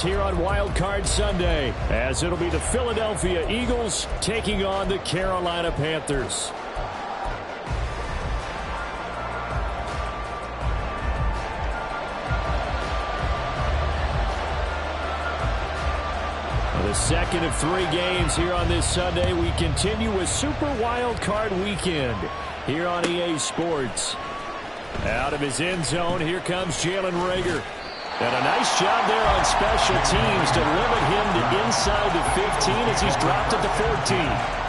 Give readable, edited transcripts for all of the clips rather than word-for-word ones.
Here on Wildcard Sunday, as it'll be the Philadelphia Eagles taking on the Carolina Panthers. The second of 3 games here on this Sunday. We continue with Super Wildcard Weekend here on EA Sports. Out of his end zone, here comes Jalen Reagor. And a nice job there on special teams to limit him to inside the 15 as he's dropped at the 14.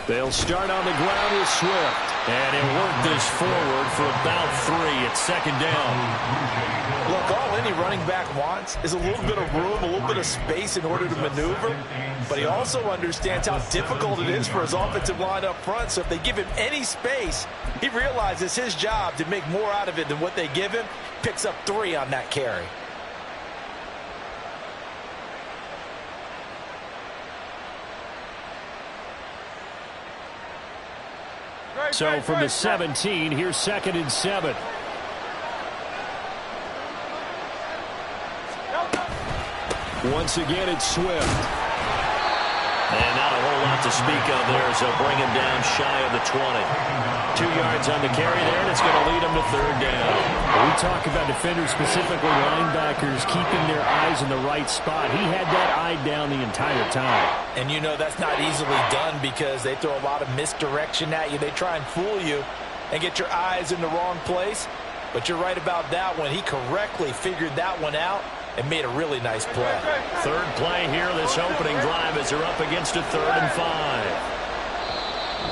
They'll start on the ground with Swift. And he'll work this forward for about 3. It's second down. Look, all any running back wants is a little bit of room, a little bit of space in order to maneuver. But he also understands how difficult it is for his offensive line up front. So if they give him any space, he realizes his job to make more out of it than what they give him. Picks up 3 on that carry. So from the 17, here's second and 7. Once again, it's Swift. And not a whole lot to speak of there as they'll bring him down shy of the 20. 2 yards on the carry there, and it's going to lead him to third down. We talk about defenders, specifically linebackers, keeping their eyes in the right spot. He had that eye down the entire time. And you know that's not easily done because they throw a lot of misdirection at you. They try and fool you and get your eyes in the wrong place. But you're right about that one. He correctly figured that one out and made a really nice play. Third play here this opening drive as they're up against a 3rd and 5.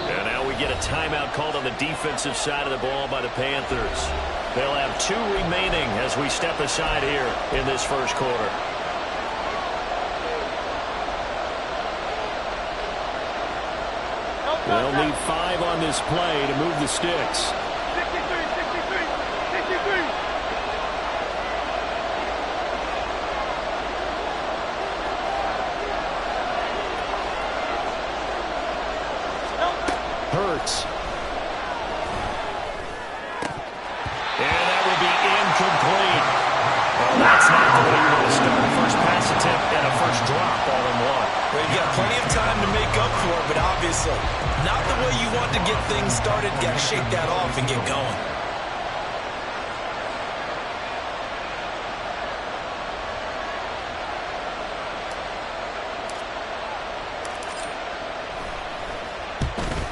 And now we get a timeout called on the defensive side of the ball by the Panthers. They'll have 2 remaining as we step aside here in this first quarter. They'll need 5 on this play to move the sticks. Hurts. And that will be incomplete. Well, that's not the way you want to start. First pass attempt and a first drop all in one. Well, you got plenty of time to make up for it, but obviously not the way you want to get things started. Got to shake that off and get going.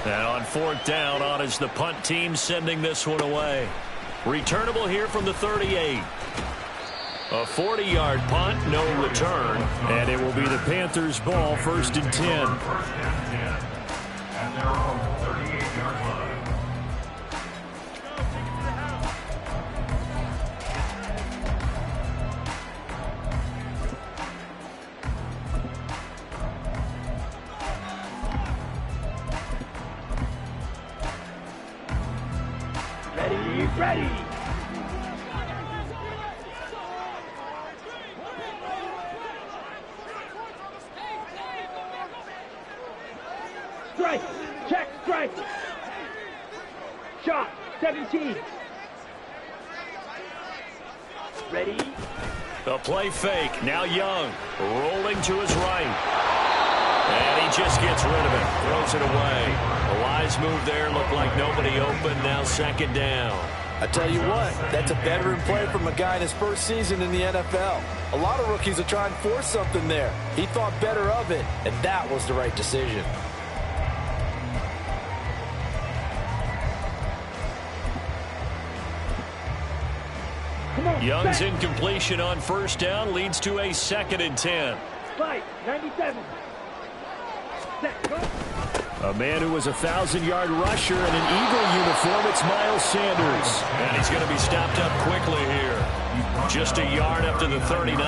And on 4th down, on is the punt team sending this one away. Returnable here from the 38. A 40-yard punt, no return. And it will be the Panthers' ball, 1st and 10. At their own 38-yard line. Ready. Strike. Check. Strike. Shot. 17. Ready. The play fake. Now Young. Rolling to his right. And he just gets rid of it. Throws it away. A wise move there. Looked like nobody open. Now second down. I tell you what, that's a veteran play from a guy in his first season in the NFL. A lot of rookies are trying to force something there. He thought better of it, and that was the right decision. Come on. Young's set. incompletion on first down leads to a 2nd and 10. Slide. 97. Set. Go. A man who was a 1,000-yard rusher in an Eagle uniform, it's Miles Sanders. And he's going to be stopped up quickly here. Just a yard up to the 39.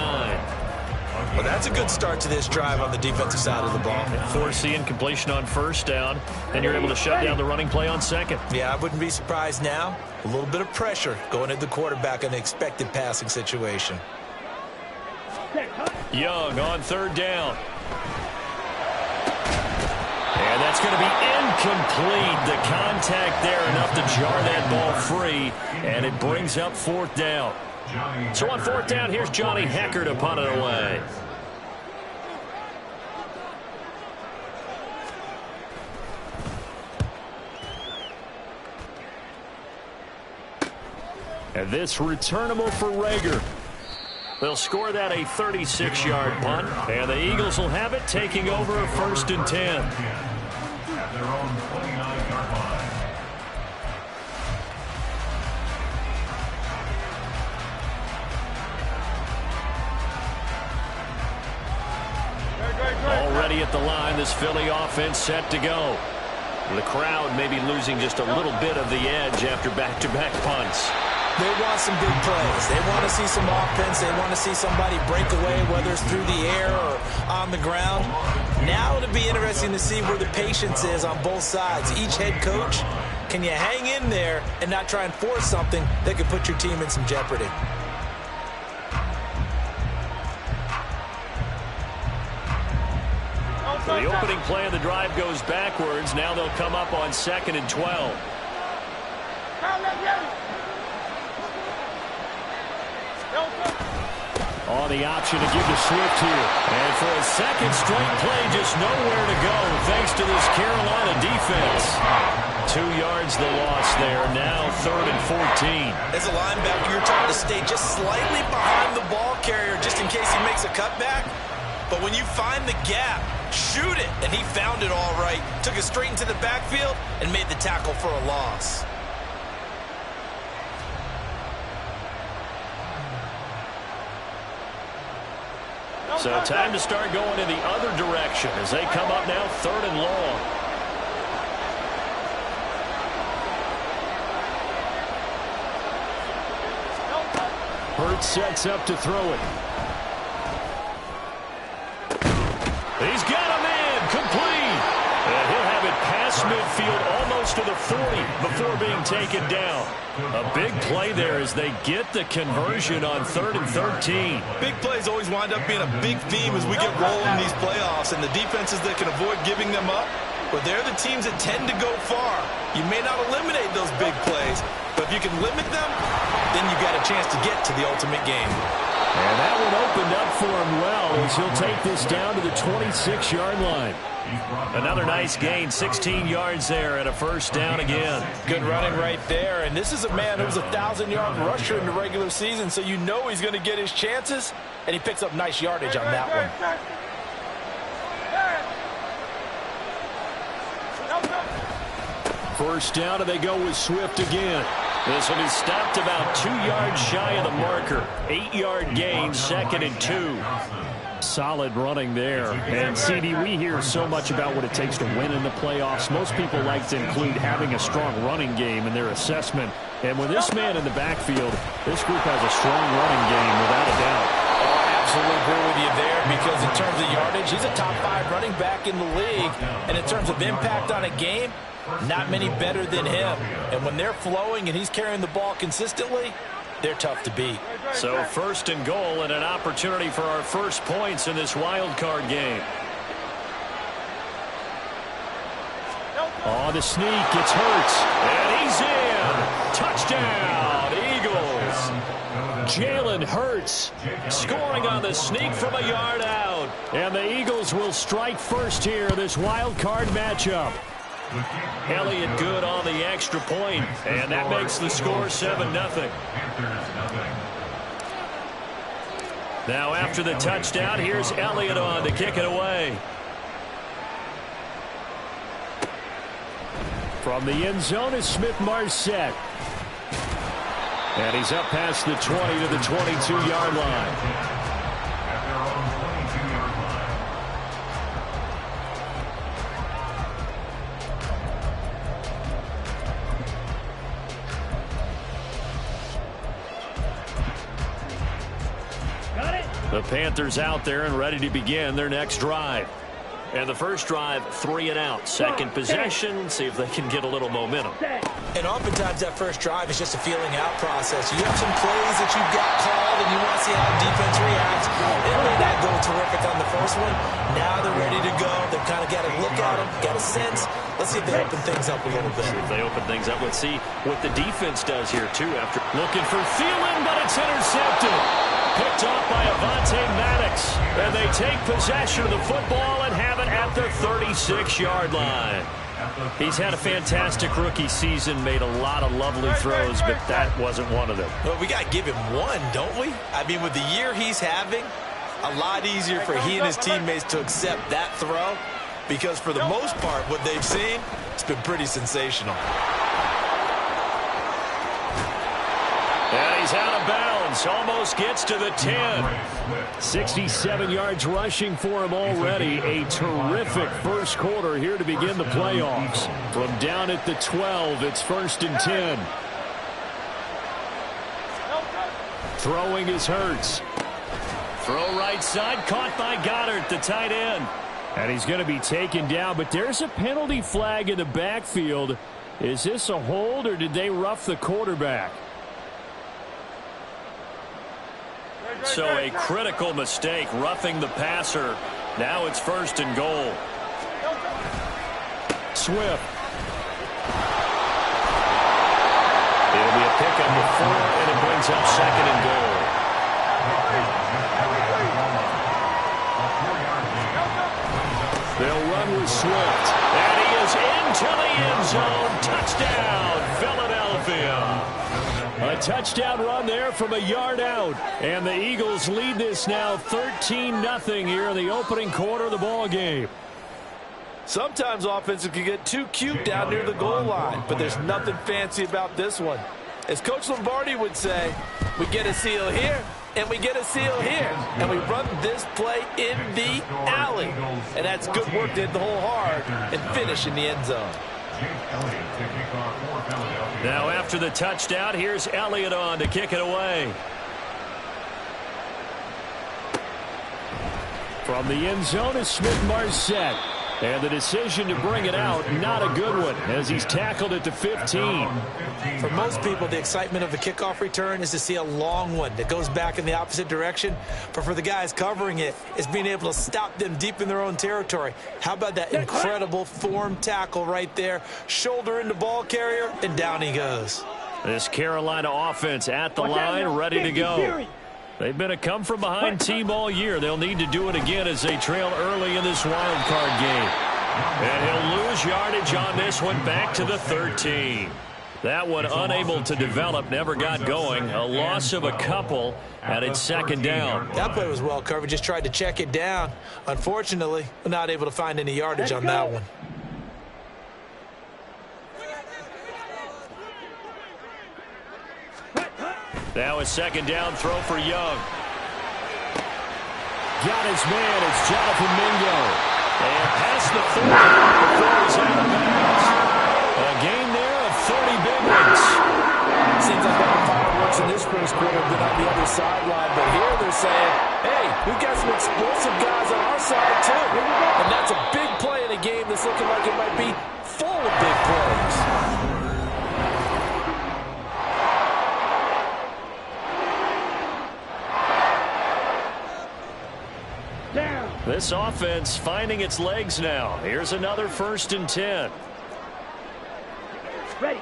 Well, that's a good start to this drive on the defensive side of the ball. Force the incompletion on first down, and you're able to shut down the running play on second. Yeah, I wouldn't be surprised now. A little bit of pressure going at the quarterback in an expected passing situation. Young on third down. And that's going to be incomplete. The contact there enough to jar that ball free, and it brings up fourth down. So on fourth down, here's Johnny Hecker to punt it away. And this returnable for Rager. They'll score that a 36-yard punt, and the Eagles will have it, taking over a 1st and 10. At their own 29-yard line. Already at the line, this Philly offense set to go. The crowd may be losing just a little bit of the edge after back-to-back punts. They want some big plays. They want to see some offense. They want to see somebody break away, whether it's through the air or on the ground. Now it'll be interesting to see where the patience is on both sides. Each head coach, can you hang in there and not try and force something that could put your team in some jeopardy? The opening play of the drive goes backwards. Now they'll come up on 2nd and 12. On the option to give to Swift here. And for a second straight play, just nowhere to go thanks to this Carolina defense. 2 yards the loss there. Now 3rd and 14. As a linebacker, you're taught to stay just slightly behind the ball carrier just in case he makes a cutback. But when you find the gap, shoot it. And he found it all right. Took it straight into the backfield and made the tackle for a loss. So time to start going in the other direction as they come up now 3rd and long. Hurts sets up to throw it. He's got a man complete. And he'll have it past midfield almost to the 40 before being taken down. A big play there as they get the conversion on 3rd and 13. Big plays always wind up being a big theme as we get rolling in these playoffs, and the defenses that can avoid giving them up, but they're the teams that tend to go far. You may not eliminate those big plays, but if you can limit them, then you've got a chance to get to the ultimate game. And that one opened up for him well as he'll take this down to the 26-yard line. Another nice gain, 16 yards there and a 1st down again. Good running right there, and this is a man who's a 1,000-yard rusher in the regular season, so you know he's going to get his chances, and he picks up nice yardage on that one. First down, and they go with Swift again. This will be stopped about 2 yards shy of the marker. 8-yard gain, 2nd and 2. Solid running there. And, CD, we hear so much about what it takes to win in the playoffs. Most people like to include having a strong running game in their assessment. And with this man in the backfield, this group has a strong running game without a doubt. I absolutely agree with you there because in terms of yardage, he's a top 5 running back in the league. And in terms of impact on a game, not many better than him. And when they're flowing and he's carrying the ball consistently, they're tough to beat. So 1st and goal and an opportunity for our first points in this wild card game. On the sneak, it's Hurts. And he's in. Touchdown, Eagles. Jalen Hurts scoring on the sneak from a yard out. And the Eagles will strike first here in this wild card matchup. Elliott good on the extra point, and that makes the score 7-0. Now after the touchdown, here's Elliott on to kick it away. From the end zone is Smith-Marset. And he's up past the 20 to the 22-yard line. At their own 22-yard line. Got it. The Panthers out there and ready to begin their next drive. And the first drive, 3 and out. Second possession, see if they can get a little momentum. And oftentimes that first drive is just a feeling out process. You have some plays that you've got called and you want to see how the defense reacts. It may not go terrific on the first one. Now they're ready to go. They've kind of got to look at them, got a sense. Let's see if they open things up a little bit. See if they open things up. Let's see what the defense does here, too, after looking for Thielen, but it's intercepted. Picked off by Avonte Maddox. And they take possession of the football and have it at the 36-yard line. He's had a fantastic rookie season, made a lot of lovely throws, but that wasn't one of them. Well, we got to give him one, don't we? I mean, with the year he's having, a lot easier for he and his teammates to accept that throw because for the most part, what they've seen, it's been pretty sensational. And he's out of bounds, almost gets to the 10. 67 yards rushing for him already. A terrific first quarter here to begin the playoffs. From down at the 12, it's 1st and 10. Throwing is Hurts. Throw right side, caught by Goddard, the tight end. And he's going to be taken down, but there's a penalty flag in the backfield. Is this a hold, or did they rough the quarterback? So a critical mistake, roughing the passer. Now it's 1st and goal. Swift. It'll be a pick up to 4, and it brings up 2nd and goal. They'll run with Swift. And he is into the end zone. Touchdown, Philadelphia. A touchdown run there from a yard out. And the Eagles lead this now 13-0 here in the opening quarter of the ball game. Sometimes offenses can get too cute down near the goal line, but there's nothing fancy about this one. As Coach Lombardi would say, we get a seal here, and we get a seal here, and we run this play in the alley. And that's good work to hit the hole hard and finish in the end zone. Now after the touchdown, here's Elliott on to kick it away. From the end zone is Smith-Marset. And the decision to bring it out, not a good one, as he's tackled at the 15. For most people, the excitement of the kickoff return is to see a long one that goes back in the opposite direction. But for the guys covering it, it's being able to stop them deep in their own territory. How about that incredible form tackle right there? Shoulder in the ball carrier, and down he goes. This Carolina offense at the line, ready to go. They've been a come-from-behind team all year. They'll need to do it again as they trail early in this wild card game. And he'll lose yardage on this one, back to the 13. That one unable to develop, never got going. A loss of a couple, and it's 2nd down. That play was well covered, just tried to check it down. Unfortunately, not able to find any yardage on that one. Now a 2nd down throw for Young. Got his man, it's Jonathan Mingo. And past the 40, the throw is out of bounds. A gain there of 30 big ones. Seems like all the fireworks in this first quarter have been on the other sideline, but here they're saying, hey, we've got some explosive guys on our side too. And that's a big play in a game that's looking like it might be full of big plays. This offense finding its legs now. Here's another 1st and 10. Ready.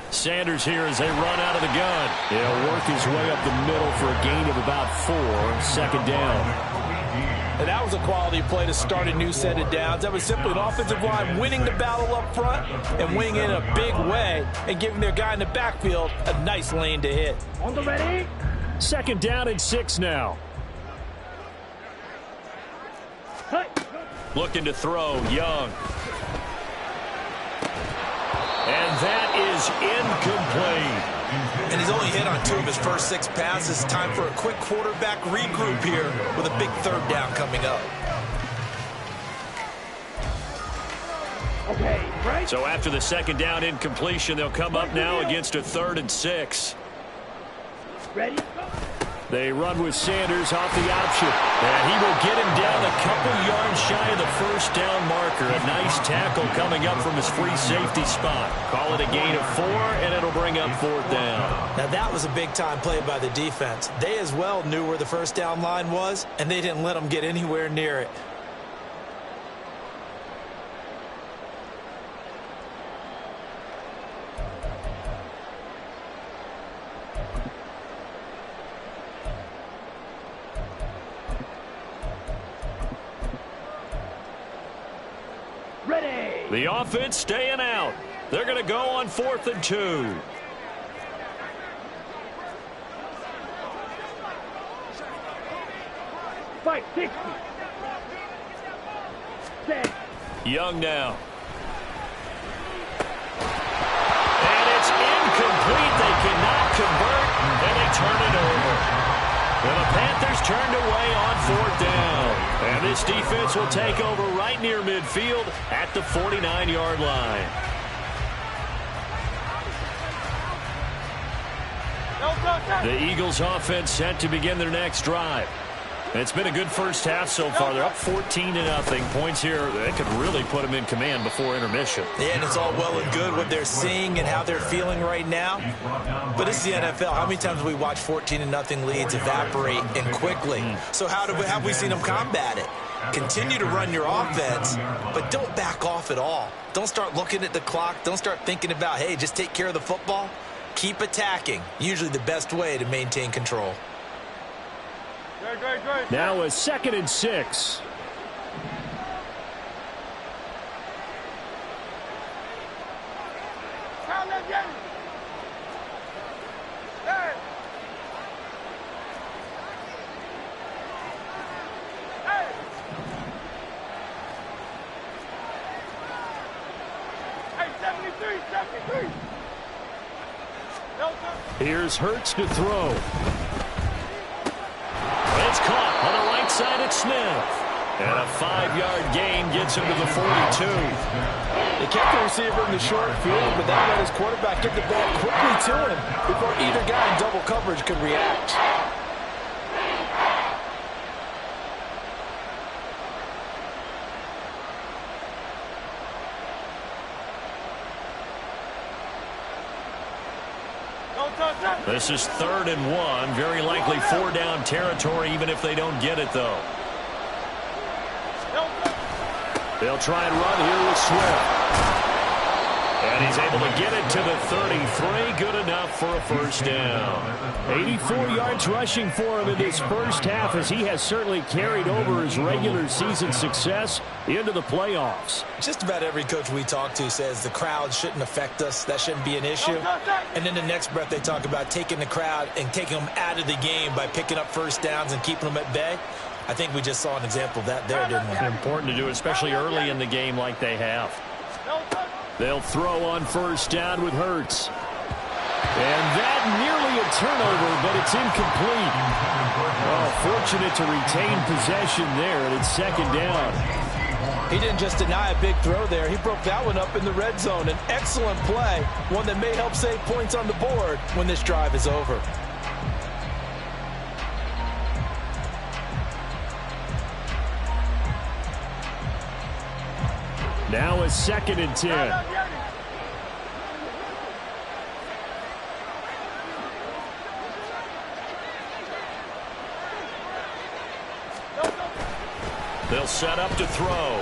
Sanders here as they run out of the gun. He'll work his way up the middle for a gain of about 4. 2nd down. And that was a quality play to start a new set of downs. That was simply an offensive line winning the battle up front and winning in a big way and giving their guy in the backfield a nice lane to hit. On the ready. 2nd down and 6 now. Looking to throw, Young. And that is incomplete. And he's only on 2 of his first 6 passes. Time for a quick quarterback regroup here with a big 3rd down coming up. Okay, right? So after the 2nd down incompletion, they'll come up now against a 3rd and 6. Ready? They run with Sanders off the option. And he will get him down a couple yards shy of the 1st down marker. A nice tackle coming up from his free safety spot. Call it a gain of 4, and it'll bring up 4th down. Now that was a big-time play by the defense. They as well knew where the 1st down line was, and they didn't let them get anywhere near it. The offense staying out. They're going to go on 4th and 2. Fight 60. Set. Young now. And it's incomplete. They cannot convert, and they turn it over. And the Panthers turned away on 4th down. And this defense will take over right near midfield at the 49-yard line. The Eagles offense set to begin their next drive. It's been a good first half so far. They're up 14-0. Points here, they could really put them in command before intermission. Yeah, and it's all well and good what they're seeing and how they're feeling right now. But it's the NFL. How many times have we watched 14-0 leads evaporate and quickly? So how have we seen them combat it? Continue to run your offense, but don't back off at all. Don't start looking at the clock. Don't start thinking about, hey, just take care of the football. Keep attacking. Usually the best way to maintain control. Now a 2nd and 6. Here's Hurts to throw. It's caught on the right side at Smith. And a 5-yard gain gets him to the 42. They kept the receiver in the short field, but then let his quarterback get the ball quickly to him before either guy in double coverage could react. This is 3rd and 1. Very likely 4-down territory, even if they don't get it, though. They'll try and run here with Swift. And he's able to get it to the 33. Good enough for a 1st down. 84 yards rushing for him in this first half, as he has certainly carried over his regular season success into the playoffs. Just about every coach we talk to says the crowd shouldn't affect us. That shouldn't be an issue. And then the next breath they talk about taking the crowd and taking them out of the game by picking up 1st downs and keeping them at bay. I think we just saw an example of that there, didn't we? Important to do, especially early in the game like they have. They'll throw on 1st down with Hurts. And that nearly a turnover, but it's incomplete. Oh, fortunate to retain possession there, and it's 2nd down. He didn't just deny a big throw there. He broke that one up in the red zone. An excellent play, one that may help save points on the board when this drive is over. Now a 2nd and 10. They'll set up to throw. Oh,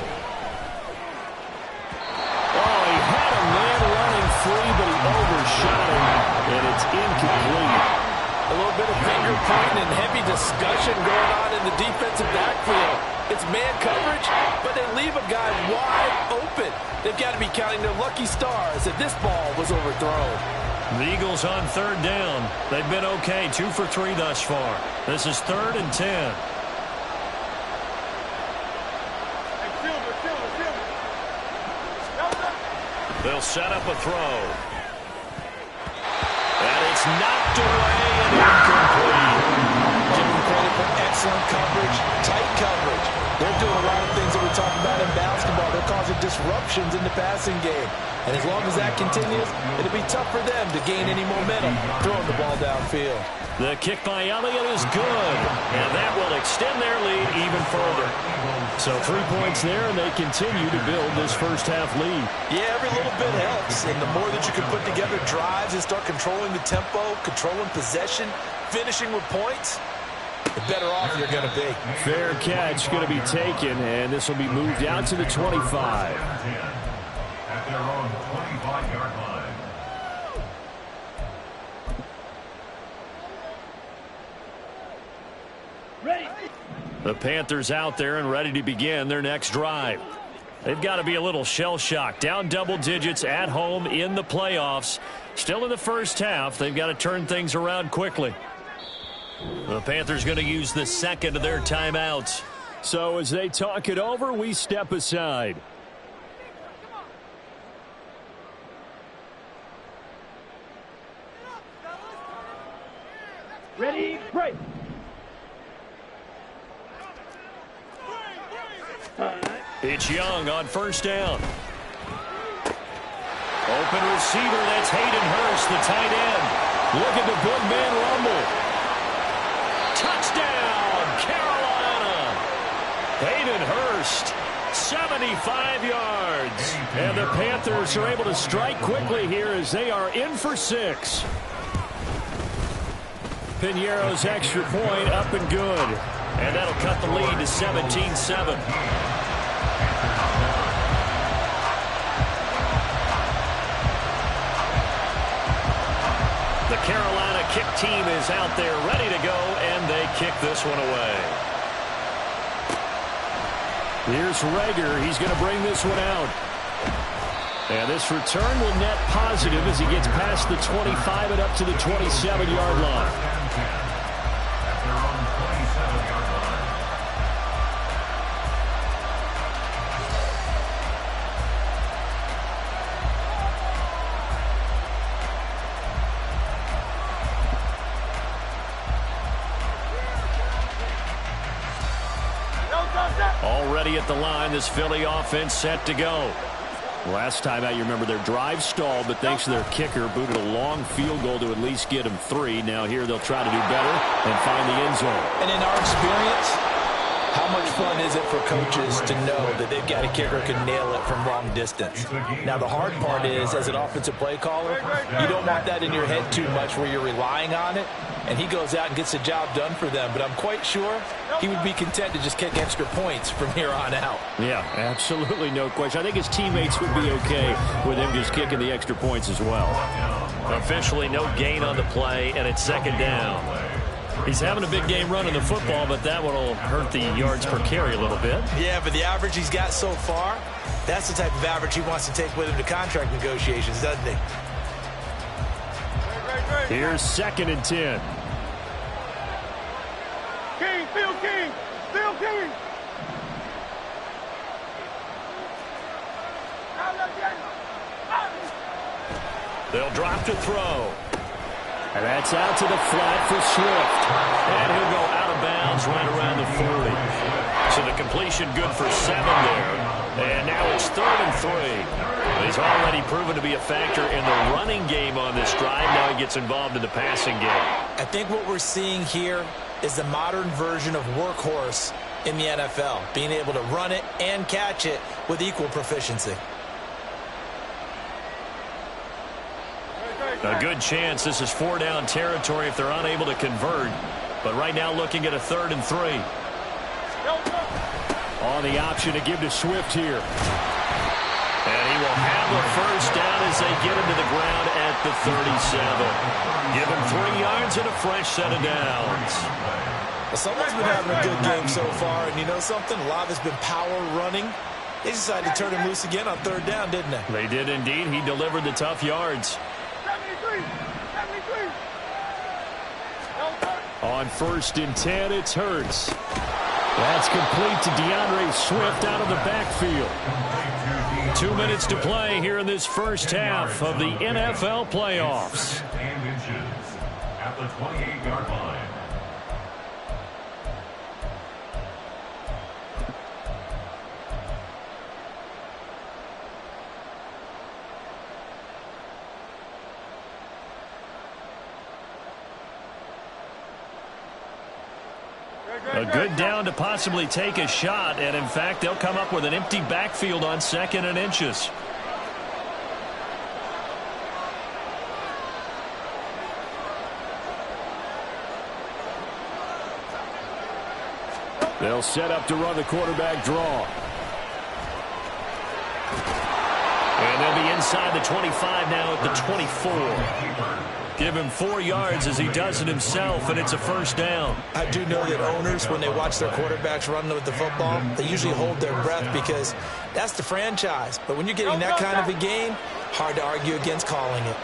he had a man running free, but he overshot him, and it's incomplete. A little bit of finger pointing and heavy discussion going on in the defensive backfield. It's man coverage, but they leave a guy wide open. They've got to be counting their lucky stars that this ball was overthrown. The Eagles on 3rd down. They've been okay, 2 for 3 thus far. This is 3rd and 10. They'll set up a throw. And it's It's knocked away and incomplete. Give them credit for excellent coverage, tight coverage. They're doing a lot of things that we talk about in basketball. They're causing disruptions in the passing game. And as long as that continues, it'll be tough for them to gain any momentum throwing the ball downfield. The kick by Elliott is good, and that will extend their lead even further. So 3 points there, and they continue to build this first-half lead. Yeah, every little bit helps, and the more that you can put together drives and start controlling the tempo, controlling possession, finishing with points, the better off you're going to be. Fair catch going to be taken, and this will be moved out to the 25. At their own 25-yard line. Ready. The Panthers out there and ready to begin their next drive. They've got to be a little shell-shocked. Down double digits at home in the playoffs. Still in the first half. They've got to turn things around quickly. The Panthers going to use the second of their timeouts. So as they talk it over, we step aside. Ready, break. It's Young on first down. Open receiver, that's Hayden Hurst, the tight end. Look at the big man rumble. Touchdown, Carolina. Hayden Hurst, 75 yards. And the Panthers are able to strike quickly here as they are in for 6. Piñeiro's extra point up and good. And that'll cut the lead to 17-7. The Carolina kick team is out there ready to go, and they kick this one away. Here's Rager. He's going to bring this one out. And this return will net positive as he gets past the 25 and up to the 27-yard line. Already at the line, this Philly offense set to go. Last time out, you remember their drive stalled, but thanks to their kicker, booted a long field goal to at least get them 3. Now here they'll try to do better and find the end zone. And in our experience, how much fun is it for coaches to know that they've got a kicker who can nail it from long distance? Now, the hard part is, as an offensive play caller, you don't want that in your head too much where you're relying on it, and he goes out and gets the job done for them. But I'm quite sure he would be content to just kick extra points from here on out. Yeah, absolutely no question. I think his teammates would be okay with him just kicking the extra points as well. Officially no gain on the play, and it's second down. He's having a big game running the football, but that one will hurt the yards per carry a little bit. Yeah, but the average he's got so far, that's the type of average he wants to take with him to contract negotiations, doesn't he? Here's 2nd and 10. King, Phil King, Phil King. They'll drop to throw. And that's out to the flat for Swift. And he'll go out of bounds right around the 40. So the completion good for 7 there. And now it's 3rd and 3. He's already proven to be a factor in the running game on this drive. Now he gets involved in the passing game. I think what we're seeing here is the modern version of workhorse in the NFL, being able to run it and catch it with equal proficiency. A good chance this is 4-down territory if they're unable to convert. But right now looking at a 3rd and 3. On the option to give to Swift here. And he will have the first down as they get him to the ground at the 37. Give him 3 yards and a fresh set of downs. Well, someone's been having a good game so far, and you know something? A lot of it's been power running. They decided to turn him loose again on 3rd down, didn't they? They did indeed. He delivered the tough yards. 73. On 1st and 10, it's Hurts. That's complete to DeAndre Swift out of the backfield. 2 minutes to play here in this first half of the NFL playoffs. A good down to possibly take a shot, and in fact, they'll come up with an empty backfield on 2nd and inches. They'll set up to run the quarterback draw. And they'll be inside the 25 now at the 24. Give him 4 yards as he does it himself, and it's a first down. I do know that owners, when they watch their quarterbacks run with the football, they usually hold their breath because that's the franchise. But when you're getting that kind of a game, hard to argue against calling it.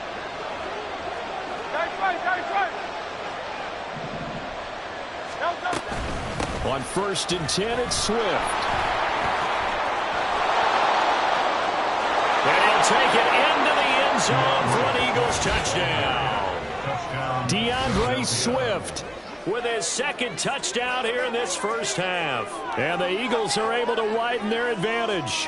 On 1st and 10, it's Swift. And he'll take it into the end zone for an Eagles touchdown. DeAndre Swift with his 2nd touchdown here in this first half. And the Eagles are able to widen their advantage.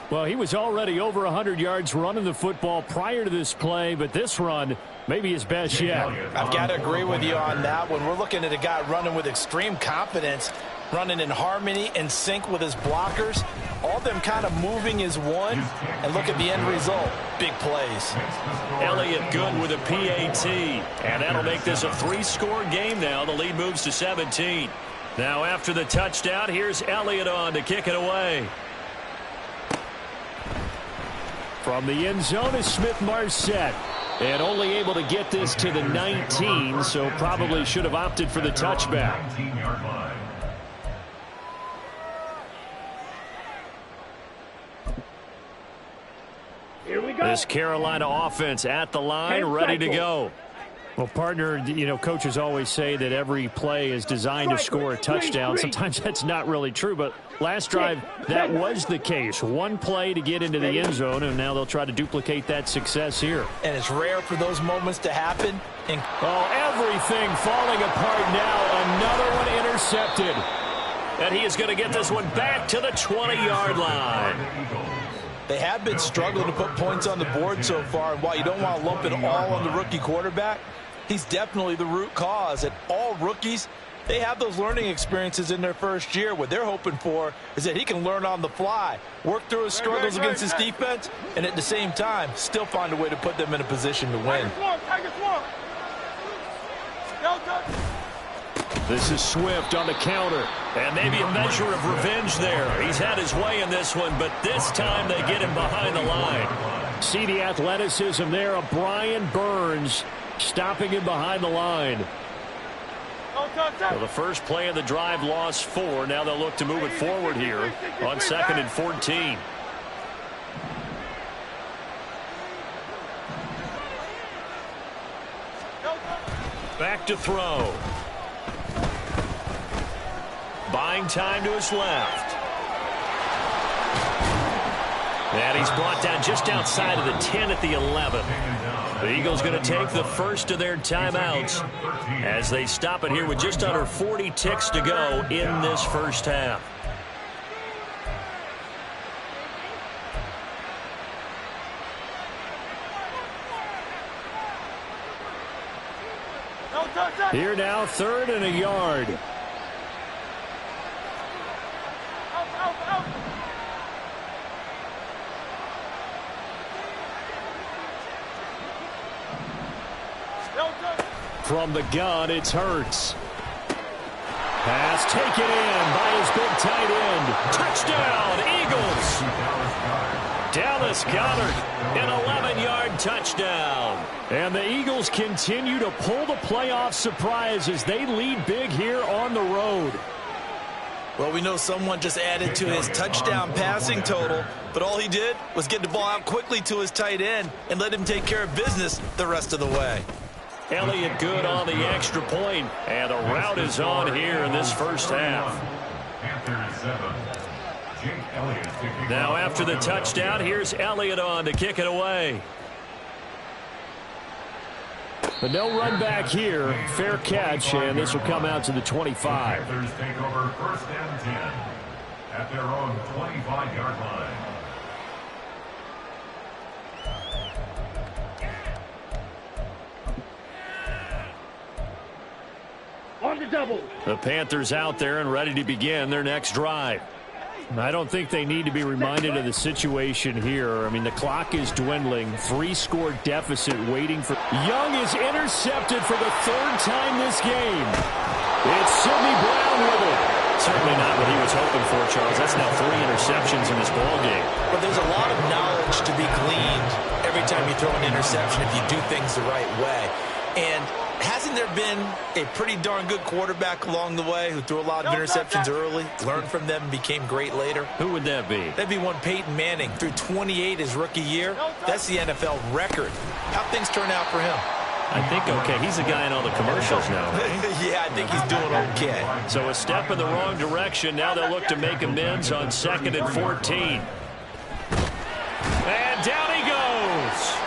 Well, he was already over 100 yards running the football prior to this play, but this run may be his best yet. I've got to agree with you on that one. We're looking at a guy running with extreme confidence, running in harmony and sync with his blockers. All of them kind of moving as one. And look at the end result. Big plays. Elliott good with a PAT. And that'll make this a 3-score game now. The lead moves to 17. Now after the touchdown, here's Elliott on to kick it away. From the end zone is Smith-Marset. And only able to get this to the 19, so probably should have opted for the touchback. 19-yard line. Here we go. This Carolina offense at the line, ready to go. Well, partner, you know, coaches always say that every play is designed to score a touchdown. Sometimes that's not really true, but last drive, that was the case. One play to get into the end zone, and now they'll try to duplicate that success here. And it's rare for those moments to happen. And everything falling apart now. Another one intercepted. And he is going to get this one back to the 20-yard line. they have been struggling to put points on the board so far. And while you don't want to lump it all on the rookie quarterback, he's definitely the root cause. And all rookies, they have those learning experiences in their first year. What they're hoping for is that he can learn on the fly, work through his struggles against his defense, and at the same time, still find a way to put them in a position to win. This is Swift on the counter, and maybe a measure of revenge there. He's had his way in this one, but this time they get him behind the line. See the athleticism there of Brian Burns stopping him behind the line. So the first play of the drive lost 4. Now they'll look to move it forward here on 2nd and 14. Back to throw. Buying time to his left. And he's brought down just outside of the 10 at the 11. The Eagles going to take the first of their timeouts as they stop it here with just under 40 ticks to go in this first half. Here now, 3rd and a yard. From the gun, it's Hurts. Pass taken in by his big tight end. Touchdown, Eagles. Dallas Goedert, an 11-yard touchdown. And the Eagles continue to pull the playoff surprise as they lead big here on the road. Well, we know someone just added to his touchdown passing total, but all he did was get the ball out quickly to his tight end and let him take care of business the rest of the way. Elliott good on the extra point, and the route is on here in this first half. Now after the touchdown, here's Elliott on to kick it away. But no run back here. Fair catch, and this will come out to the 25. Panthers take over 1st and 10 at their own 25-yard line. On the double. The Panthers out there and ready to begin their next drive. I don't think they need to be reminded of the situation here. I mean, the clock is dwindling. 3-score deficit waiting for... Young is intercepted for the 3rd time this game. It's Sidney Brown with it. Certainly not what he was hoping for, Charles. That's now 3 interceptions in this ballgame. But there's a lot of knowledge to be gleaned every time you throw an interception if you do things the right way. And hasn't there been a pretty darn good quarterback along the way who threw a lot of interceptions early, learned from them, and became great later? Who would that be? That'd be one Peyton Manning. Threw 28 his rookie year. That's the NFL record. How'd things turn out for him? I think okay. He's the guy in all the commercials now, right? Yeah, I think he's doing okay. So a step in the wrong direction. Now they'll look to make amends on 2nd and 14. And down he goes.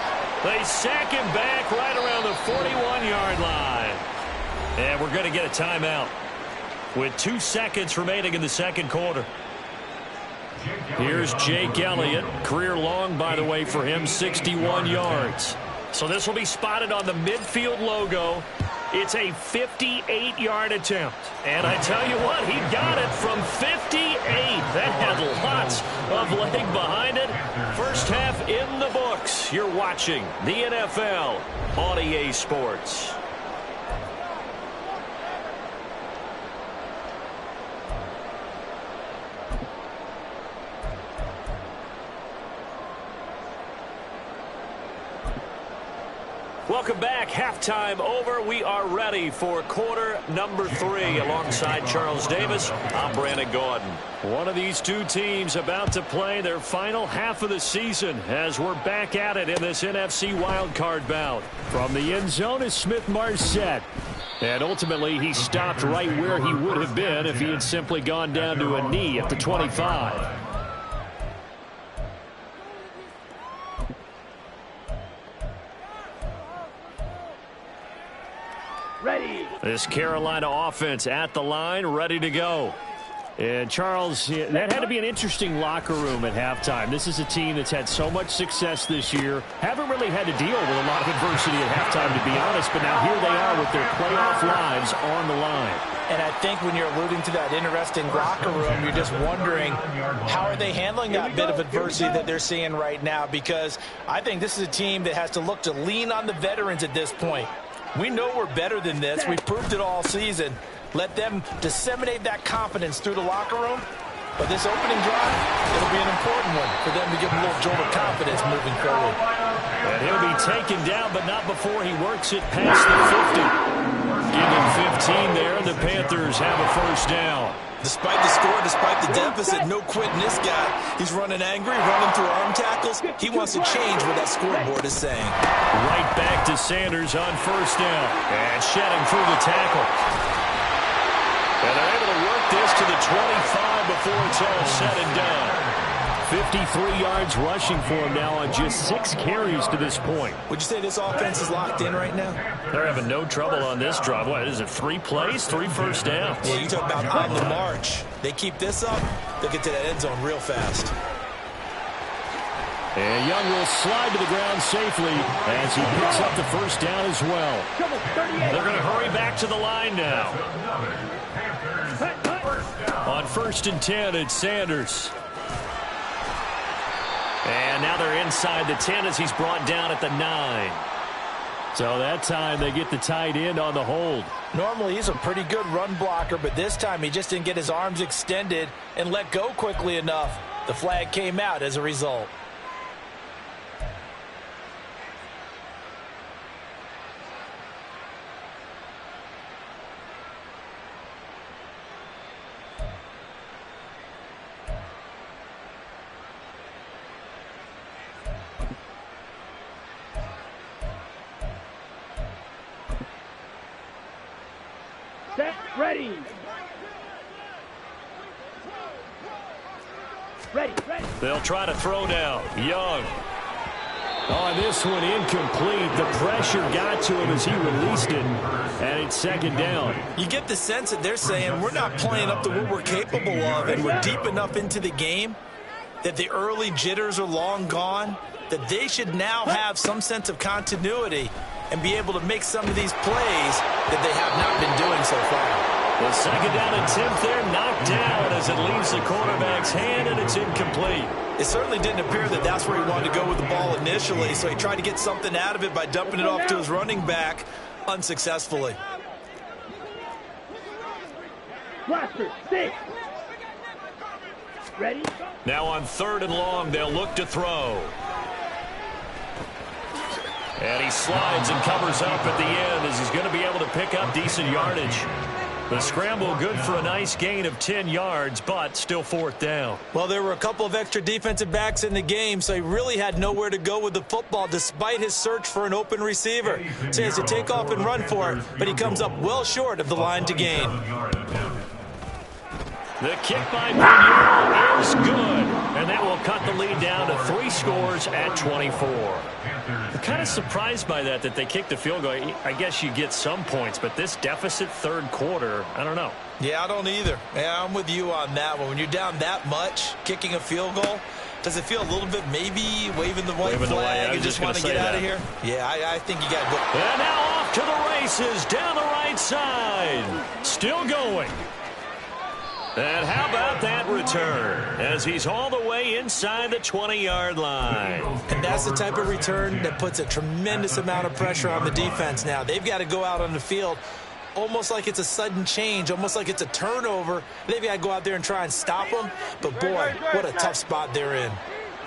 They sack him back right around the 41-yard line. And we're going to get a timeout with 2 seconds remaining in the second quarter. Here's Jake Elliott. Career long, by the way, for him, 61 yards. So this will be spotted on the midfield logo. It's a 58-yard attempt. And I tell you what, he got it from 58. That had lots of leg behind it. First half in the books. You're watching the NFL on EA Sports. Welcome back. Halftime over. We are ready for quarter number 3. Alongside Charles Davis, I'm Brandon Gordon. One of these two teams about to play their final half of the season as we're back at it in this NFC Wildcard bout. From the end zone is Smith-Marset. And ultimately, he stopped right where he would have been if he had simply gone down to a knee at the 25. Ready. This Carolina offense at the line, ready to go. And, Charles, that had to be an interesting locker room at halftime. This is a team that's had so much success this year. Haven't really had to deal with a lot of adversity at halftime, to be honest. But now here they are with their playoff lives on the line. And I think when you're alluding to that interesting locker room, you're just wondering how are they handling that bit of adversity that they're seeing right now? Because I think this is a team that has to look to lean on the veterans at this point. We know we're better than this. We've proved it all season. Let them disseminate that confidence through the locker room. But this opening drive, it'll be an important one for them to give them a little jolt of confidence moving forward. And he'll be taken down, but not before he works it past the 50. Give him 15 there, and the Panthers have a first down. Despite the score, despite the deficit, no quitting this guy. He's running angry, running through arm tackles. He wants to change what that scoreboard is saying. Right back to Sanders on first down. And shedding through the tackle. And they're able to work this to the 25 before it's all said and done. 53 yards rushing for him now on just 6 carries to this point. Would you say this offense is locked in right now? They're having no trouble on this drive. What is it, 3 plays, 3 first downs? Yeah, you talk about on the march. They keep this up, they'll get to that end zone real fast. And Young will slide to the ground safely as he picks up the first down as well. They're going to hurry back to the line now. On 1st and 10, it's Sanders. And now they're inside the 10 as he's brought down at the 9. So that time they get the tight end on the hold. Normally he's a pretty good run blocker, but this time he just didn't get his arms extended and let go quickly enough. The flag came out as a result. Set. Ready. Ready. They'll try to throw now. Young. Oh, this one incomplete. The pressure got to him as he released it, and it's 2nd down. You get the sense that they're saying we're not playing up to what we're capable of, and we're deep enough into the game that the early jitters are long gone, that they should now have some sense of continuity and be able to make some of these plays that they have not been doing so far. The second down attempt there knocked down as it leaves the quarterback's hand, and it's incomplete. It certainly didn't appear that that's where he wanted to go with the ball initially, so he tried to get something out of it by dumping it off to his running back unsuccessfully. Blaster, 6. Ready? Now on 3rd and long, they'll look to throw. And he slides and covers up at the end as he's going to be able to pick up decent yardage. The scramble good for a nice gain of 10 yards, but still 4th down. Well, there were a couple of extra defensive backs in the game, so he really had nowhere to go with the football despite his search for an open receiver. So he has to take off and run for it, but he comes up well short of the line to gain. The kick by Panthers is good, and that will cut the lead down to 3 scores at 24. I'm kind of surprised by that they kicked the field goal. I guess you get some points, but this deficit 3rd quarter, I don't know. Yeah, I don't either. Yeah, I'm with you on that one. When you're down that much, kicking a field goal, does it feel a little bit maybe waving the white flag and just want to get out of here? Yeah, I think you got to go. And now off to the races down the right side. Still going. And how about that return as he's all the way inside the 20-yard line. And that's the type of return that puts a tremendous amount of pressure on the defense now. They've got to go out on the field almost like it's a sudden change, almost like it's a turnover. They've got to go out there and try and stop them. But, boy, what a tough spot they're in.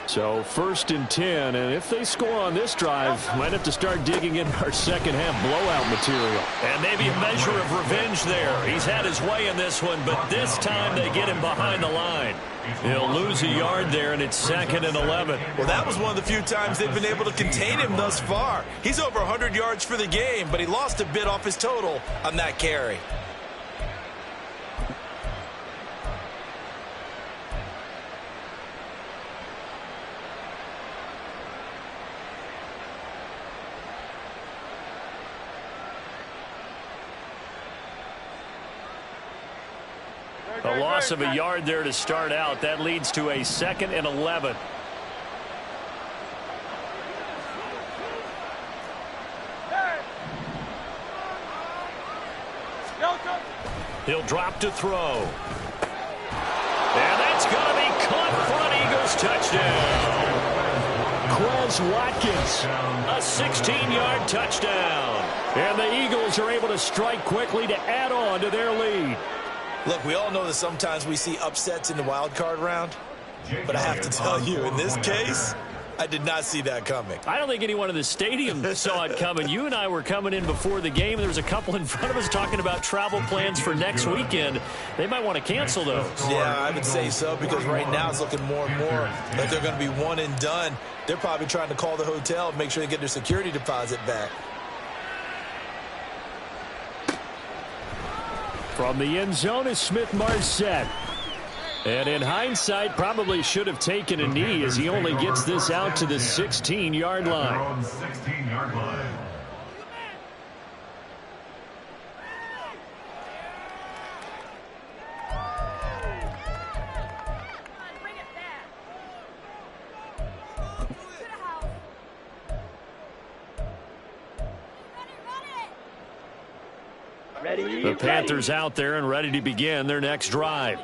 So 1st and 10, and if they score on this drive, might have to start digging in our second-half blowout material. And maybe a measure of revenge there. He's had his way in this one, but this time they get him behind the line. He'll lose a yard there, and it's 2nd and 11. Well, that was one of the few times they've been able to contain him thus far. He's over 100 yards for the game, but he lost a bit off his total on that carry. A loss of a yard there to start out. That leads to a 2nd and 11. He'll drop to throw. And that's going to be caught for an Eagles touchdown. Quez Watkins, a 16-yard touchdown. And the Eagles are able to strike quickly to add on to their lead. Look, we all know that sometimes we see upsets in the wild card round, but I have to tell you, in this case, I did not see that coming. I don't think anyone in the stadium saw it coming. You and I were coming in before the game. There was a couple in front of us talking about travel plans for next weekend. They might want to cancel those. Yeah, I would say so, because right now it's looking more and more like they're going to be one and done. They're probably trying to call the hotel and make sure they get their security deposit back. From the end zone is Smith-Marset. And in hindsight, probably should have taken a knee as he only gets this out to the 16-yard line. 16-yard line. The Panthers out there and ready to begin their next drive.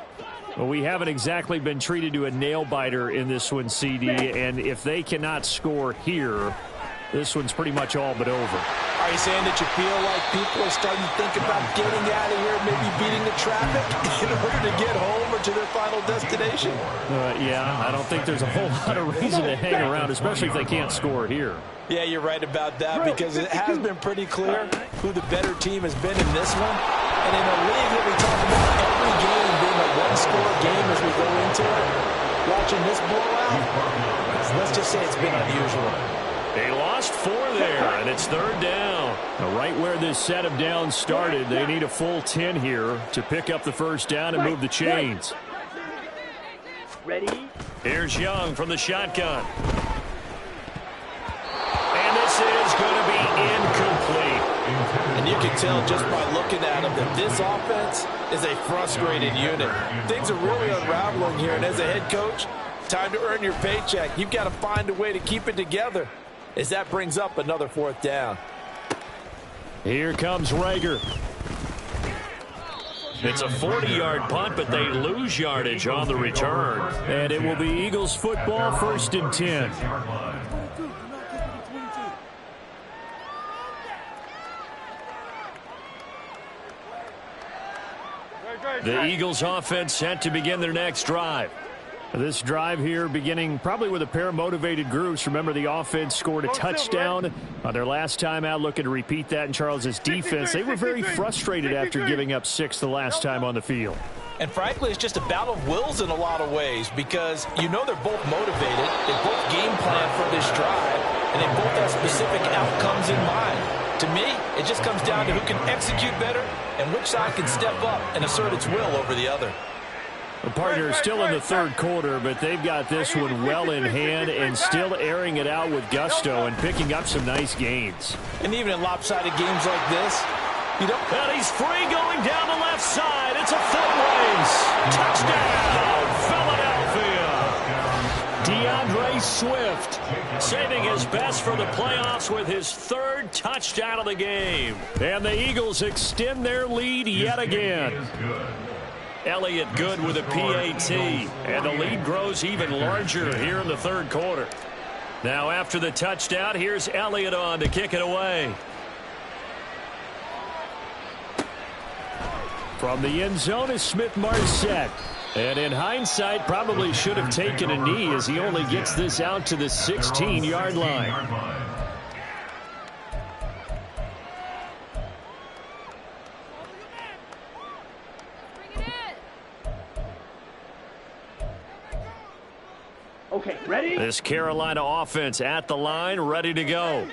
Well, we haven't exactly been treated to a nail-biter in this one, CD, and if they cannot score here, this one's pretty much all but over. Are you saying that you feel like people are starting to think about getting out of here, maybe beating the traffic in order to get home or to their final destination? Yeah, I don't think there's a whole lot of reason to hang around, especially if they can't score here. Yeah, you're right about that, because it has been pretty clear who the better team has been in this one. And in a league that we talk about every game being a one-score game as we go into it, watching this blowout, let's just say it's been unusual. They lost 4 there, and it's 3rd down. Now, right where this set of downs started, they need a full 10 here to pick up the first down and move the chains. Ready? Here's Young from the shotgun. And this is going to be incomplete. And you can tell just by looking at them that this offense is a frustrated unit. Things are really unraveling here, and as a head coach, time to earn your paycheck. You've got to find a way to keep it together as that brings up another 4th down. Here comes Rager. It's a 40-yard punt, but they lose yardage on the return. And it will be Eagles football, 1st and 10. The Eagles offense set to begin their next drive. This drive here beginning probably with a pair of motivated groups. Remember, the offense scored a touchdown on their last time out. Looking to repeat that in Charles's defense. They were very frustrated after giving up 6 the last time on the field. And frankly, it's just a battle of wills in a lot of ways because you know they're both motivated. They both game plan for this drive, and they both have specific outcomes in mind. To me, it just comes down to who can execute better and which side can step up and assert its will over the other. The partner is still in the 3rd quarter, but they've got this one well in hand and still airing it out with gusto and picking up some nice gains. And even in lopsided games like this, you don't... And he's free going down the left side. It's a foot race. Touchdown, Philadelphia. DeAndre Swift saving his best for the playoffs with his 3rd touchdown of the game. And the Eagles extend their lead yet again. Elliott Good with a PAT, and the lead grows even larger here in the 3rd quarter. Now after the touchdown, here's Elliott on to kick it away. From the end zone is Smith-Marset. And in hindsight, probably should have taken a knee as he only gets this out to the 16-yard line. Okay, ready? This Carolina offense at the line, ready to go.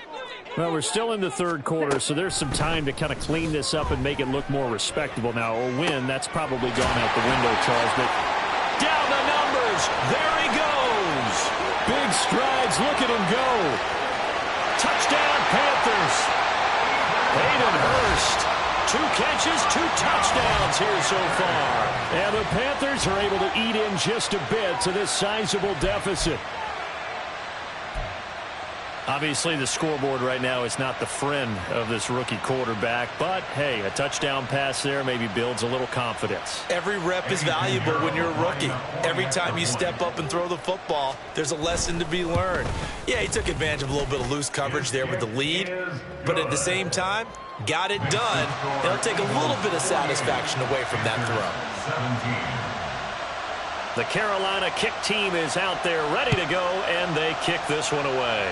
Well, we're still in the 3rd quarter, so there's some time to kind of clean this up and make it look more respectable. Now, a win, that's probably gone out the window, Charles. But down the numbers. There he goes. Big strides. Look at him go. Touchdown, Panthers. Hayden Hurst. 2 catches, 2 touchdowns here so far. And the Panthers are able to eat in just a bit to this sizable deficit. Obviously, the scoreboard right now is not the friend of this rookie quarterback, but, hey, a touchdown pass there maybe builds a little confidence. Every rep is valuable when you're a rookie. Every time you step up and throw the football, there's a lesson to be learned. Yeah, he took advantage of a little bit of loose coverage there with the lead, but at the same time, got it done. It'll take a little bit of satisfaction away from that throw. 17. The Carolina kick team is out there ready to go, and they kick this one away.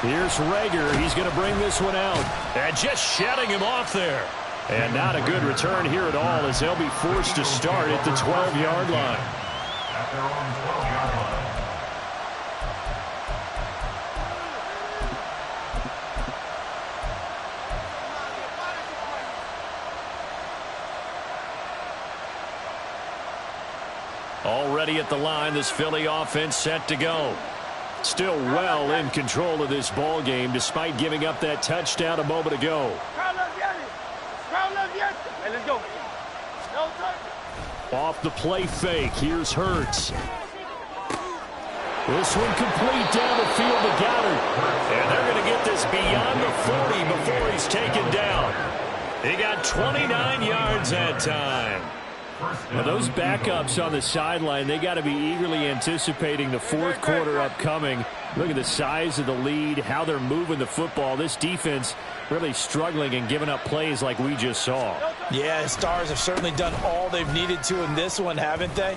Here's Rager. He's going to bring this one out. And just shutting him off there. And not a good return here at all as they'll be forced to start at the 12-yard line. At their own 12-yard line. Already at the line, this Philly offense set to go. Still well in control of this ball game despite giving up that touchdown a moment ago. Let's go. Off the play fake, here's Hurts. This one complete down the field to Goddard. And they're going to get this beyond the 40 before he's taken down. He got 29 yards that time. Now those backups on the sideline, they got to be eagerly anticipating the 4th quarter upcoming. Look at the size of the lead, how they're moving the football. This defense really struggling and giving up plays like we just saw. Yeah, Stars have certainly done all they've needed to in this one, haven't they?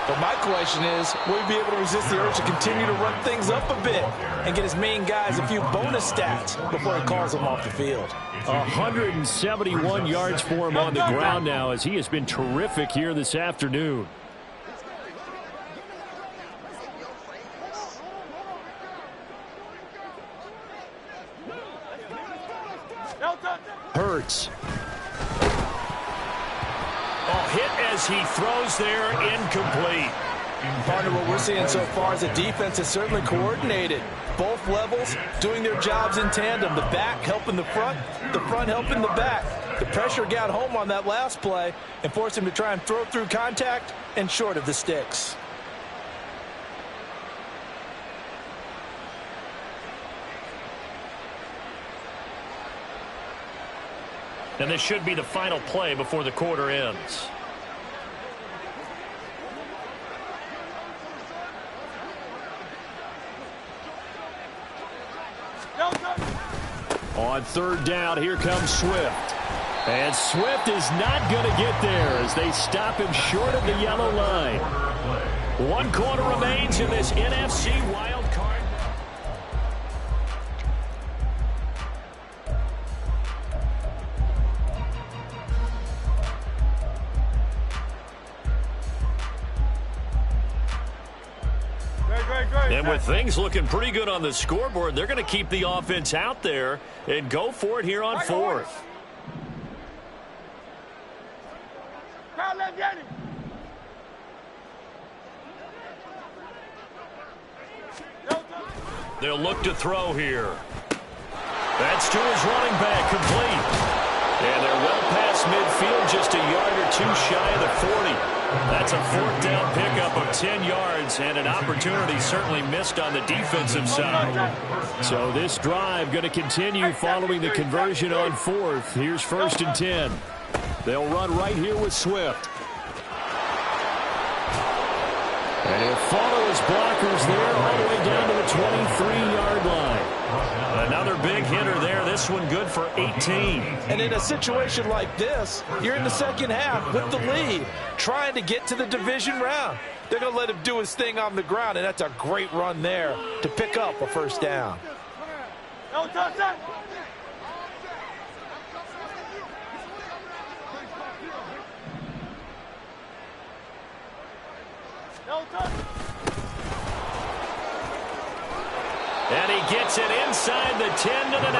But my question is, will he be able to resist the urge to continue to run things up a bit and get his main guys a few bonus stats before he calls them off the field? 171 yards for him on the ground now as he has been terrific here this afternoon. Hurts. Oh, hit as he throws there, incomplete. Partner, what we're seeing so far is the defense is certainly coordinated. Both levels doing their jobs in tandem. The back helping the front helping the back. The pressure got home on that last play and forced him to try and throw through contact and short of the sticks. And this should be the final play before the quarter ends. On third down, here comes Swift. And Swift is not going to get there as they stop him short of the yellow line. 1 quarter remains in this NFC wild card. And with things looking pretty good on the scoreboard, they're going to keep the offense out there and go for it here on fourth. They'll look to throw here. That's to his running back, complete. And they're well past midfield, just a yard or two shy of the 40. That's a fourth down pickup of 10 yards and an opportunity certainly missed on the defensive side. So this drive going to continue following the conversion on fourth. Here's 1st and 10. They'll run right here with Swift. And he'll follow his blockers there all the way down to the 23-yard line. Another big hitter there. This one good for 18. And in a situation like this, you're in the second half with the lead, trying to get to the division round. They're going to let him do his thing on the ground, and that's a great run there to pick up a first down. No touchdown. And he gets it inside the 10 to the 9.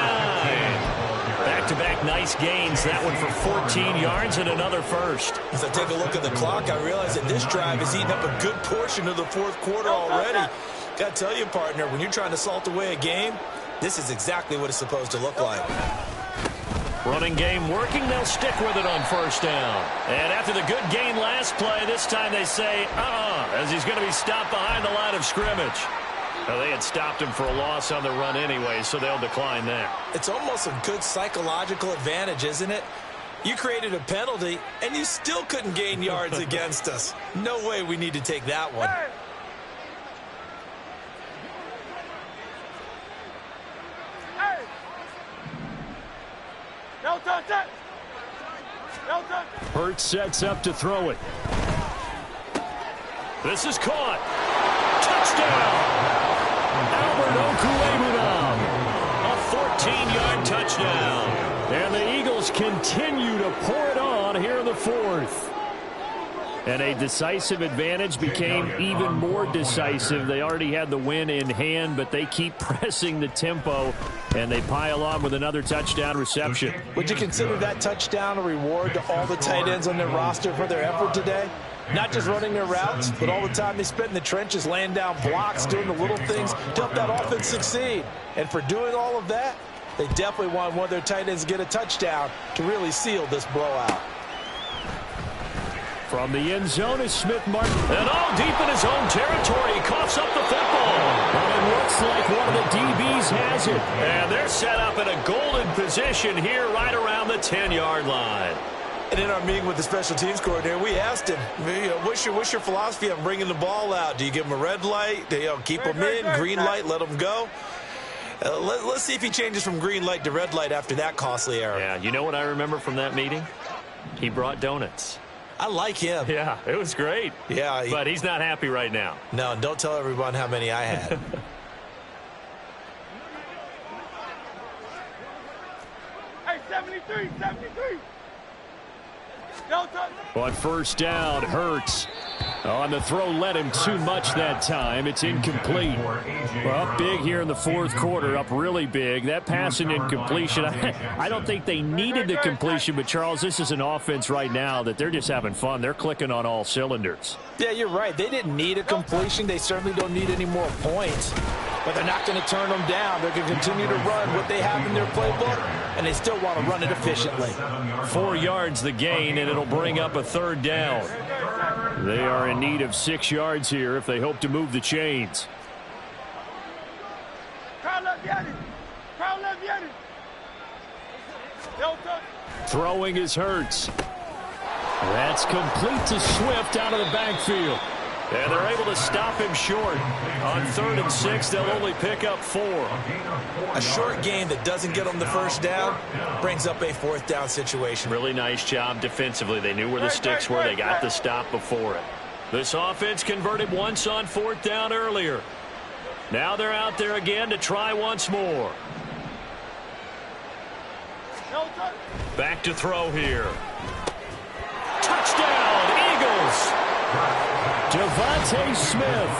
Back-to-back nice gains. That one for 14 yards and another first. As I take a look at the clock, I realize that this drive has eaten up a good portion of the fourth quarter already. Got to tell you, partner, when you're trying to salt away a game, this is exactly what it's supposed to look like. Running game working. They'll stick with it on first down. And after the good gain last play, this time they say, as he's going to be stopped behind the line of scrimmage. Well, they had stopped him for a loss on the run anyway, so they'll decline that. It's almost a good psychological advantage, isn't it? You created a penalty, and you still couldn't gain yards against us. No way we need to take that one. Hey! No touchdown! No touchdown! Hurts sets up to throw it. This is caught. Touchdown! Albert Okwuegbunam, a 14-yard touchdown. And the Eagles continue to pour it on here in the fourth. And a decisive advantage became even more decisive. They already had the win in hand, but they keep pressing the tempo, and they pile on with another touchdown reception. Would you consider that touchdown a reward to all the tight ends on their roster for their effort today? Not just running their routes, but all the time they spent in the trenches, laying down blocks, doing the little things to help that offense succeed. And for doing all of that, they definitely want one of their tight ends to get a touchdown to really seal this blowout. From the end zone is Smith-Martin. And all deep in his own territory. He coughs up the football. And it looks like one of the DBs has it. And they're set up in a golden position here right around the 10-yard line. And in our meeting with the special teams coordinator, we asked him, what's your philosophy on bringing the ball out? Do you give him a red light? Do you keep him in? Green light, let him go? Let's see if he changes from green light to red light after that costly error. Yeah, you know what I remember from that meeting? He brought donuts. I like him. Yeah, it was great. Yeah. But he's not happy right now. No, don't tell everyone how many I had. Hey, 73. On first down, Hurts. On the throw, led him too much that time. It's incomplete. Well, up big here in the fourth quarter, up really big. That pass and incompletion, I don't think they needed the completion, but, Charles, this is an offense right now that they're just having fun. They're clicking on all cylinders. Yeah, you're right. They didn't need a completion. They certainly don't need any more points. But they're not going to turn them down. They're going to continue to run what they have in their playbook, and they still want to run it efficiently. 4 yards the gain, and it'll bring up a third down. They are in need of 6 yards here if they hope to move the chains. Throwing is Hurts. That's complete to Swift out of the backfield. And they're able to stop him short. On 3rd and 6, they'll only pick up 4. A short game that doesn't get them the first down brings up a 4th down situation. Really nice job defensively. They knew where the sticks were. They got the stop before it. This offense converted once on 4th down earlier. Now they're out there again to try once more. Back to throw here. Touchdown, Eagles! Devontae Smith.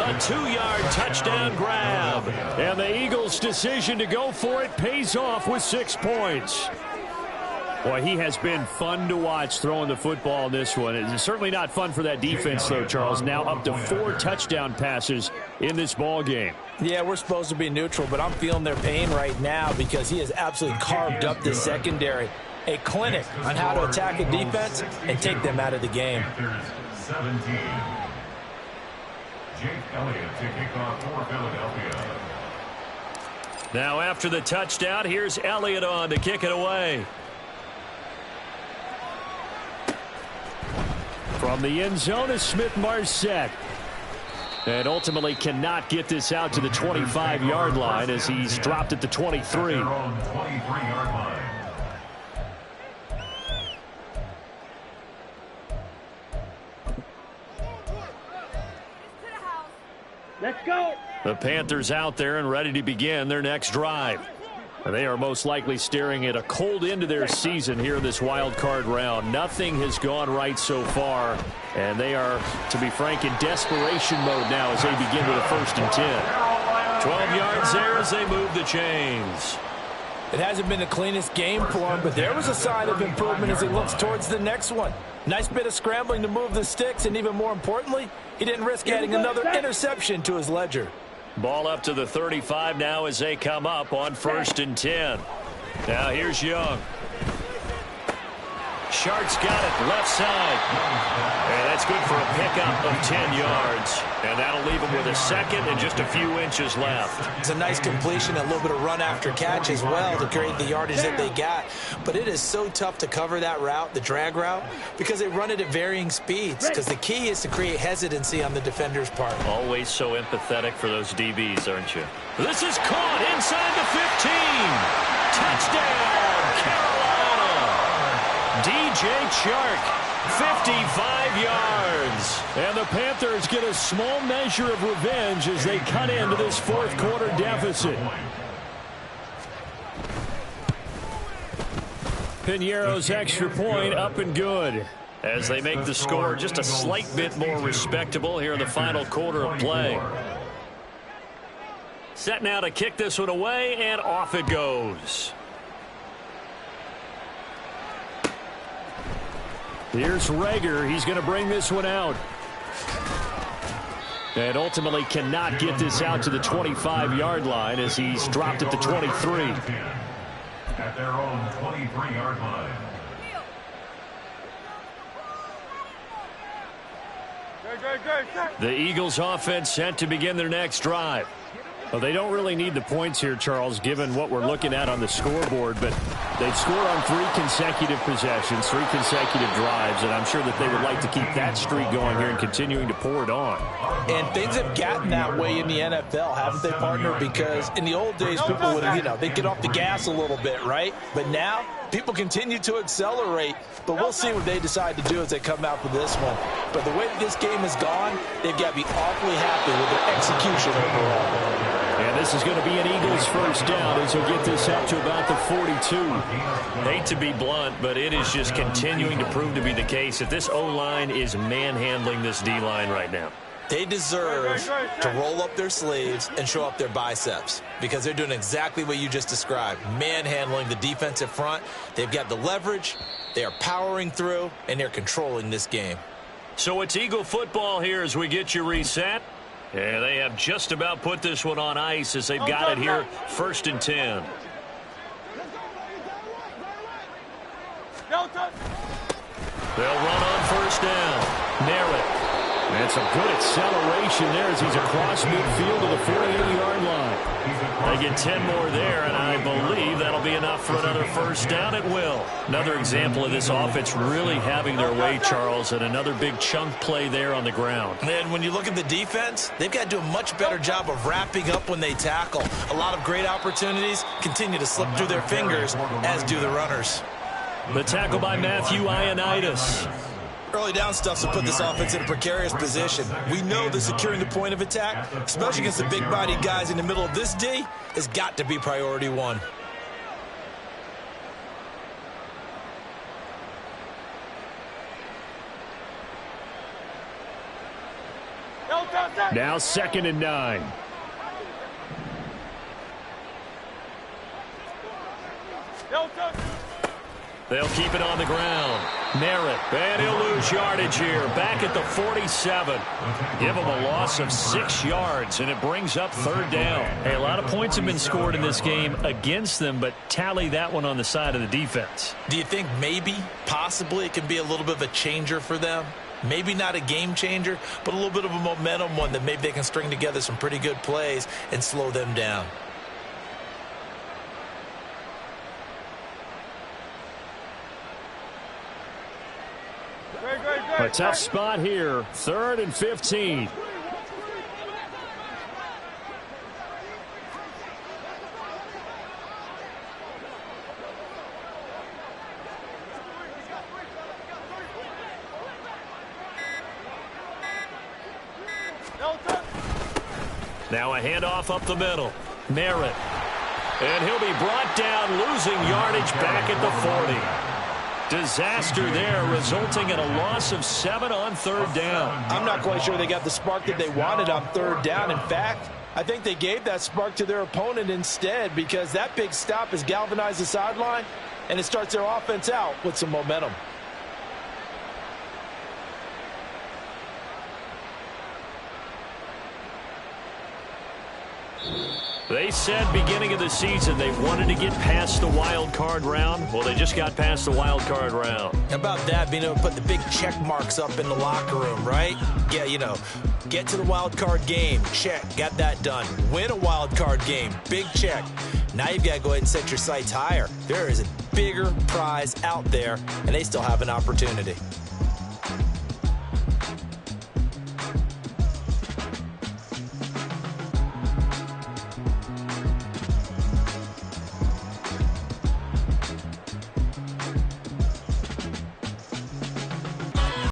A 2-yard touchdown grab. And the Eagles' decision to go for it pays off with 6 points. Boy, he has been fun to watch throwing the football in this one. It's certainly not fun for that defense, though, Charles. Now up to 4 touchdown passes in this ball game. Yeah, we're supposed to be neutral, but I'm feeling their pain right now because he has absolutely carved up this secondary. A clinic on how to attack a defense and take them out of the game. 17. Jake Elliott to kick off for Philadelphia. Now after the touchdown, here's Elliott on to kick it away. From the end zone is Smith-Marset. And ultimately cannot get this out to the 25-yard line as he's dropped at the 23. Their own 23-yard line. Let's go. The Panthers out there and ready to begin their next drive. And they are most likely staring at a cold end to their season here in this wild card round. Nothing has gone right so far, and they are, to be frank, in desperation mode now as they begin with a 1st and 10. 12 yards there as they move the chains. It hasn't been the cleanest game for him, but there was a sign of improvement as he looks towards the next one. Nice bit of scrambling to move the sticks, and even more importantly, he didn't risk adding another interception to his ledger. Ball up to the 35 now as they come up on 1st and 10. Now here's Young. Shart's got it left side. And that's good for a pickup of 10 yards. And that'll leave him with a 2nd and just a few inches left. It's a nice completion, a little bit of run after catch as well to create the yardage that they got. But it is so tough to cover that route, the drag route, because they run it at varying speeds. Because the key is to create hesitancy on the defender's part. Always so empathetic for those DBs, aren't you? This is caught inside the 15. Touchdown, Carolina. DJ Chark. 55 yards. And the Panthers get a small measure of revenge as they cut into this 4th quarter deficit. Piñeiro's extra point up and good. As they make the score just a slight bit more respectable here in the final quarter of play. Set now to kick this one away, and off it goes. Here's Rager. He's going to bring this one out. And ultimately cannot get this out to the 25-yard line as he's dropped at the 23. At their own 23-yard line. The Eagles offense set to begin their next drive. Well, they don't really need the points here, Charles, given what we're looking at on the scoreboard, but they've scored on 3 consecutive possessions, 3 consecutive drives, and I'm sure that they would like to keep that streak going here and continuing to pour it on. And things have gotten that way in the NFL, haven't they, partner? Because in the old days, people would, they'd get off the gas a little bit, right? But now, people continue to accelerate, but we'll see what they decide to do as they come out for this one. But the way that this game has gone, they've got to be awfully happy with their execution overall. And this is going to be an Eagles 1st down as he'll get this up to about the 42. Hate to be blunt, but it is just continuing to prove to be the case that this O-line is manhandling this D-line right now. They deserve to roll up their sleeves and show up their biceps because they're doing exactly what you just described, manhandling the defensive front. They've got the leverage, they are powering through, and they're controlling this game. So it's Eagle football here as we get you reset. Yeah, they have just about put this one on ice as they've got it here, 1st and 10. They'll run on 1st down. Merritt. And some good acceleration there as he's across midfield to the 48-yard line. They get 10 more there, and I believe that'll be enough for another first down. It will. Another example of this offense really having their way, Charles, and another big chunk play there on the ground. And when you look at the defense, they've got to do a much better job of wrapping up when they tackle. A lot of great opportunities continue to slip through their fingers, as do the runners. The tackle by Matthew Ioannidis. Early down stuff to put this offense in a precarious position. We know that securing the point of attack, especially against the big-bodied guys in the middle of this D, has got to be priority one. Now 2nd and 9. They'll keep it on the ground. Merritt, and he'll lose yardage here. Back at the 47. Give him a loss of 6 yards, and it brings up 3rd down. Hey, a lot of points have been scored in this game against them, but tally that one on the side of the defense. Do you think maybe, possibly, it can be a little bit of a changer for them? Maybe not a game changer, but a little bit of a momentum one that maybe they can string together some pretty good plays and slow them down. A tough spot here. 3rd and 15. Now a handoff up the middle. Merritt. And he'll be brought down, losing yardage back at the 40. Disaster there, resulting in a loss of 7 on 3rd down. I'm not quite sure they got the spark that they wanted on 3rd down. In fact, I think they gave that spark to their opponent instead, because that big stop has galvanized the sideline, and it starts their offense out with some momentum. They said beginning of the season they wanted to get past the wild card round. Well, they just got past the wild card round. How about that, being able to put the big check marks up in the locker room, right? Yeah, you know, get to the wild card game, check, got that done. Win a wild card game, big check. Now you've got to go ahead and set your sights higher. There is a bigger prize out there, and they still have an opportunity.